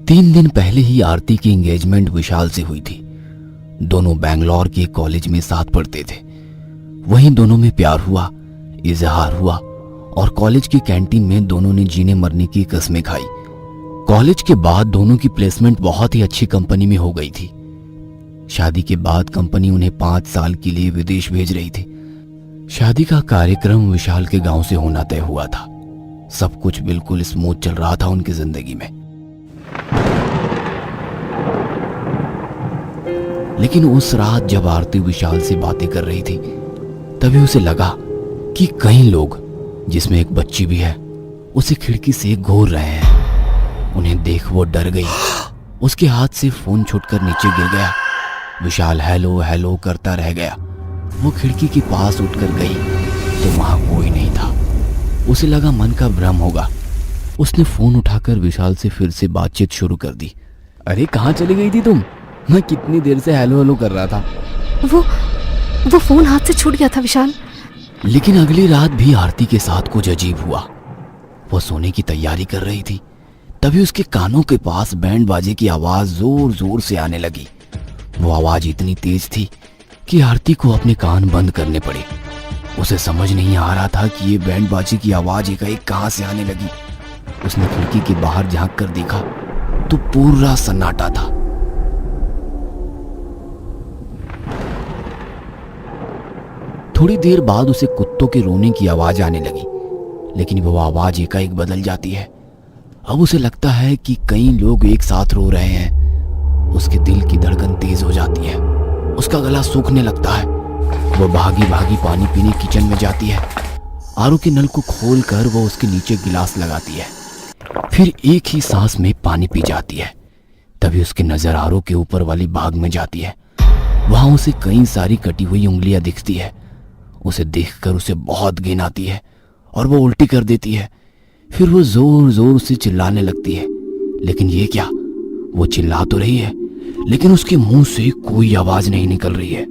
3 दिन पहले ही आरती की एंगेजमेंट विशाल से हुई थी। दोनों बैंगलोर के कॉलेज में साथ पढ़ते थे। वहीं दोनों में प्यार हुआ, इजहार हुआ और कॉलेज की कैंटीन में दोनों ने जीने मरने की कस्में खाई। कॉलेज के बाद दोनों की प्लेसमेंट बहुत ही अच्छी कंपनी में हो गई थी। शादी के बाद कंपनी उन्हें 5 साल के लिए विदेश भेज रही थी। शादी का कार्यक्रम विशाल के गांव से होना तय हुआ था। सब कुछ बिल्कुल स्मूथ चल रहा था उनकी जिंदगी में। लेकिन उस रात जब आरती विशाल से बातें कर रही थी, तभी उसे लगा कि कई लोग, जिसमें एक बच्ची भी है, उसे खिड़की से घूर रहे हैं। उन्हें देख वो डर गई। उसके हाथ से फोन छूटकर नीचे गिर गया। विशाल हेलो हेलो करता रह गया। वो खिड़की के पास उठकर गई तो वहां कोई नहीं था। उसे लगा मन का भ्रम होगा। उसने फोन उठाकर विशाल से फिर से बातचीत शुरू कर दी। अरे कहाँ चली गई थी तुम? मैं कितनी देर से हेलो हेलो कर रहा था। वो फोन हाथ से छूट गया था विशाल। लेकिन अगली रात भी आरती के साथ कुछ अजीब हुआ। वो सोने की तैयारी कर रही थी, तभी उसके कानों के पास बैंड बाजे की आवाज जोर जोर से आने लगी। वो आवाज इतनी तेज थी कि आरती को अपने कान बंद करने पड़े। उसे समझ नहीं आ रहा था कि ये बैंड बाजे की आवाज एकाएक कहां से आने लगी। उसने खिड़की के बाहर झांक कर देखा तो पूरा सन्नाटा था। थोड़ी देर बाद उसे कुत्तों के रोने की आवाज आने लगी, लेकिन वो आवाज एकाएक बदल जाती है। अब उसे लगता है कि कई लोग एक साथ रो रहे हैं। उसके दिल की धड़कन तेज हो जाती है। उसका गला सूखने लगता है। वो भागी भागी पानी पीने किचन में जाती है। आरओ के नल को खोलकर वो उसके नीचे गिलास लगाती है, फिर एक ही सांस में पानी पी जाती है। तभी उसकी नजर आरओ के ऊपर वाली भाग में जाती है। वहां उसे कई सारी कटी हुई उंगलियां दिखती है। उसे देखकर उसे बहुत घिन आती है और वो उल्टी कर देती है। फिर वो जोर जोर से चिल्लाने लगती है। लेकिन ये क्या, वो चिल्ला तो रही है लेकिन उसके मुंह से कोई आवाज नहीं निकल रही है।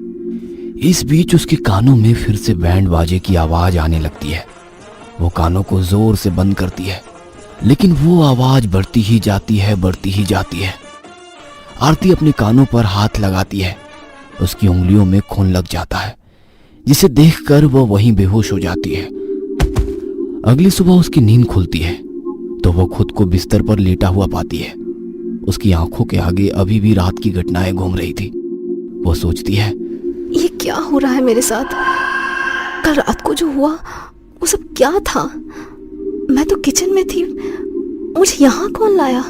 इस बीच उसके कानों में फिर से बैंड बाजे की आवाज आने लगती है। वो कानों को जोर से बंद करती है, लेकिन वो आवाज बढ़ती ही जाती है, बढ़ती ही जाती है। आरती अपने कानों पर हाथ लगाती है। उसकी उंगलियों में खून लग जाता है, जिसे देखकर वो वहीं बेहोश हो जाती है। अगली सुबह उसकी नींद खुलती है तो वो खुद को बिस्तर पर लेटा हुआ पाती है। उसकी आंखों के आगे अभी भी रात की घटनाएं घूम रही थी। वो सोचती है, ये क्या हो रहा है मेरे साथ? कल रात को जो हुआ वो सब क्या था? मैं तो किचन में थी, मुझे यहाँ कौन लाया?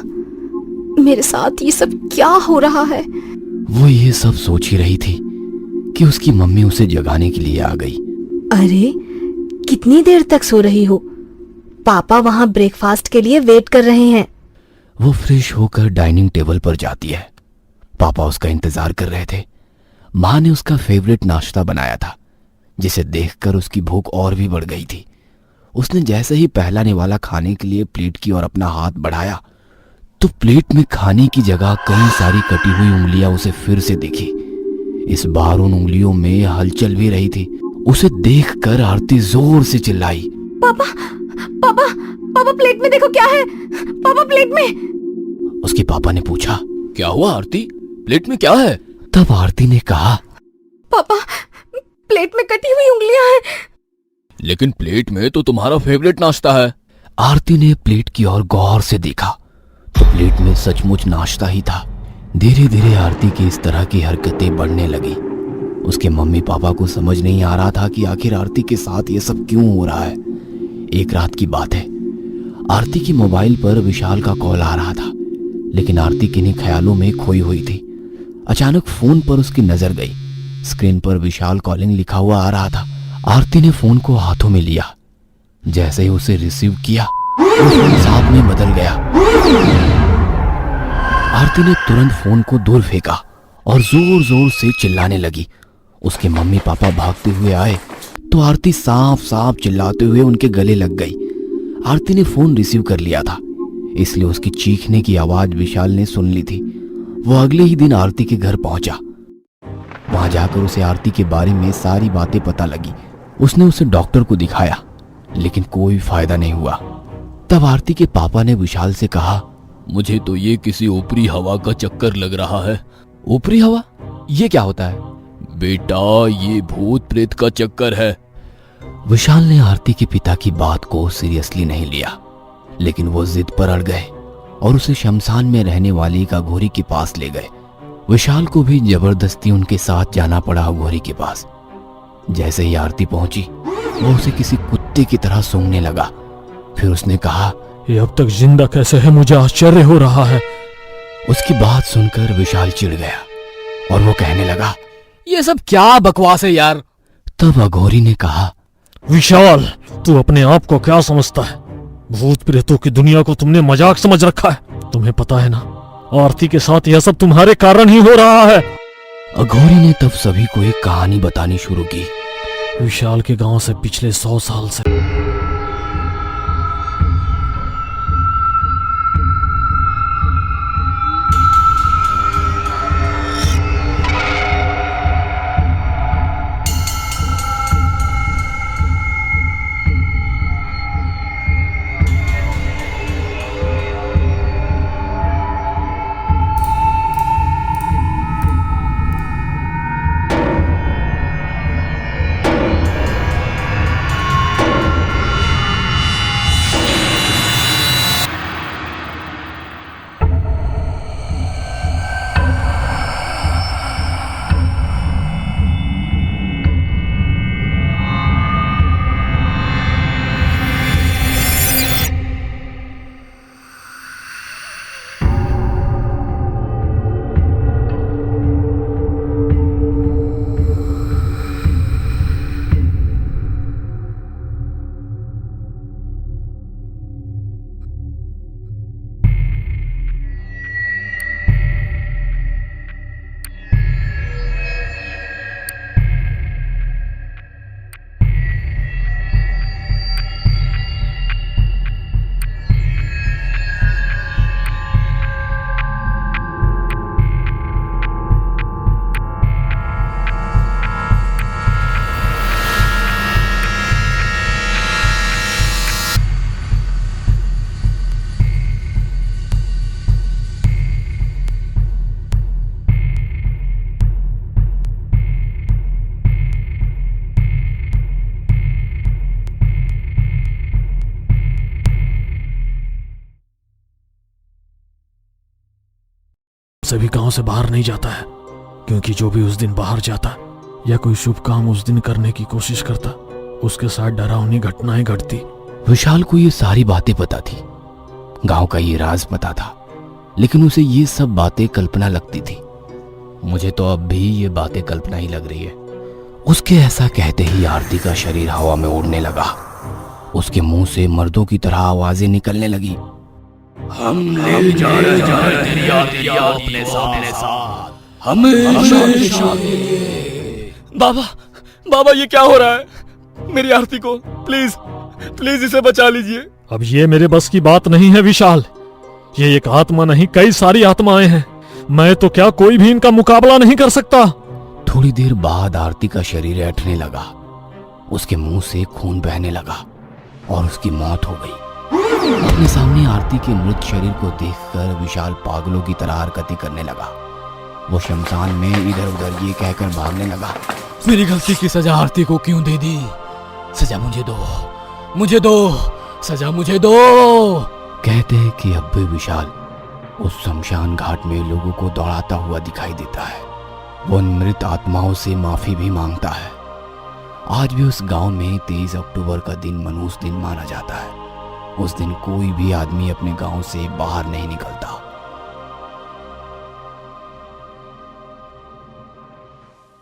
मेरे साथ ये सब क्या हो रहा है? वो ये सब सोच ही रही थी कि उसकी मम्मी उसे जगाने के लिए आ गई। अरे कितनी देर तक सो रही हो? पापा वहां ब्रेकफास्ट के लिए वेट कर रहे हैं। वो फ्रेश होकर डाइनिंग टेबल पर जाती है। पापा उसका इंतजार कर रहे थे। माँ ने उसका फेवरेट नाश्ता बनाया था, जिसे देखकर उसकी भूख और भी बढ़ गई थी। उसने जैसे ही पहला निवाला खाने के लिए प्लेट की ओर अपना हाथ बढ़ाया तो प्लेट में खाने की जगह कई सारी कटी हुई उंगलियां उसे फिर से दिखी। इस बार उन उंगलियों में हलचल भी रही थी। उसे देखकर आरती जोर से चिल्लाई, पापा पापा पापा प्लेट में देखो क्या है? पापा प्लेट में। उसके पापा ने पूछा, क्या हुआ आरती, प्लेट में क्या है? तब आरती ने कहा, पापा प्लेट में कटी हुई उंगलियां हैं। लेकिन प्लेट में तो तुम्हारा फेवरेट नाश्ता है। आरती ने प्लेट की ओर गौर से देखा तो प्लेट में सचमुच नाश्ता ही था। धीरे धीरे आरती की इस तरह की हरकतें बढ़ने लगी। उसके मम्मी पापा को समझ नहीं आ रहा था कि आखिर आरती के साथ ये सब क्यों हो रहा है। एक रात की बात है, आरती की मोबाइल पर विशाल का कॉल आ रहा था, लेकिन आरती किन्हीं ख्यालों में खोई हुई थी। अचानक फोन पर उसकी नजर गई। स्क्रीन पर विशाल कॉलिंग लिखा हुआ आ रहा था। आरती ने फोन को हाथों में लिया। जैसे ही उसे रिसीव किया वो फोन सांप में बदल गया। आरती ने तुरंत फोन को दूर फेंका और जोर जोर से चिल्लाने लगी। उसके मम्मी पापा भागते हुए आए तो आरती साफ साफ चिल्लाते हुए उनके गले लग गई। आरती ने फोन रिसीव कर लिया था, इसलिए उसकी चीखने की आवाज विशाल ने सुन ली थी। वो अगले ही दिन आरती के घर पहुंचा। वहां जाकर उसे आरती के बारे में सारी बातें पता लगी। उसने उसे डॉक्टर को दिखाया, लेकिन कोई फायदा नहीं हुआ। तब आरती के पापा ने विशाल से कहा, मुझे तो ये किसी ऊपरी हवा का चक्कर लग रहा है। ऊपरी हवा? ये क्या होता है? बेटा, ये भूत प्रेत का चक्कर है। विशाल ने आरती के पिता की बात को सीरियसली नहीं लिया, लेकिन वो जिद पर अड़ गए और उसे शमशान में रहने वाली एक अघोरी के पास ले गए। विशाल को भी जबरदस्ती उनके साथ जाना पड़ा अघोरी के पास। जैसे ही आरती पहुंची, वो उसे किसी कुत्ते की तरह सूंघने लगा। फिर उसने कहा, ये अब तक जिंदा कैसे है, मुझे आश्चर्य हो रहा है। उसकी बात सुनकर विशाल चिढ़ गया और वो कहने लगा, ये सब क्या बकवास है यार। तब अघोरी ने कहा, विशाल, तू अपने आप को क्या समझता है? भूत प्रेतों की दुनिया को तुमने मजाक समझ रखा है। तुम्हें पता है ना, आरती के साथ यह सब तुम्हारे कारण ही हो रहा है। अघोरी ने तब सभी को एक कहानी बतानी शुरू की। विशाल के गांव से पिछले 100 साल से भी गांव से बाहर नहीं जाता है, क्योंकि जो भी उस दिन बाहर जाता या कोई शुभ काम उस दिन करने की कोशिश करता, उसके साथ डरावनी घटनाएं घटती। विशाल को ये सारी बातें पता थी, गांव का ये राज पता था, लेकिन उसे ये सब बातें कल्पना लगती थी। मुझे तो अब भी ये बातें कल्पना ही लग रही है। उसके ऐसा कहते ही आरती का शरीर हवा में उड़ने लगा। उसके मुंह से मर्दों की तरह आवाजें निकलने लगी। हम ले जाए तेरी आरती को अपने साथ, हमेशा। बाबा ये क्या हो रहा है? मेरी आरती को प्लीज प्लीज इसे बचा लीजिए। अब ये मेरे बस की बात नहीं है विशाल। ये एक आत्मा नहीं, कई सारी आत्माएं हैं। मैं तो क्या, कोई भी इनका मुकाबला नहीं कर सकता। थोड़ी देर बाद आरती का शरीर ऐठने लगा, उसके मुंह से खून बहने लगा और उसकी मौत हो गई। अपने सामने आरती के मृत शरीर को देखकर विशाल पागलों की तरह हरकतें करने लगा। वो शमशान में इधर उधर ये कहकर भागने लगा, मेरी गलती की सजा आरती को क्यों दे दी? सजा मुझे दो, सजा मुझे दो। कहते हैं कि अब भी विशाल उस शमशान घाट में लोगों को दौड़ाता हुआ दिखाई देता है। वो उन मृत आत्माओं से माफी भी मांगता है। आज भी उस गांव में 23 अक्टूबर का दिन मनहूस दिन माना जाता है। उस दिन कोई भी आदमी अपने गांव से बाहर नहीं निकलता।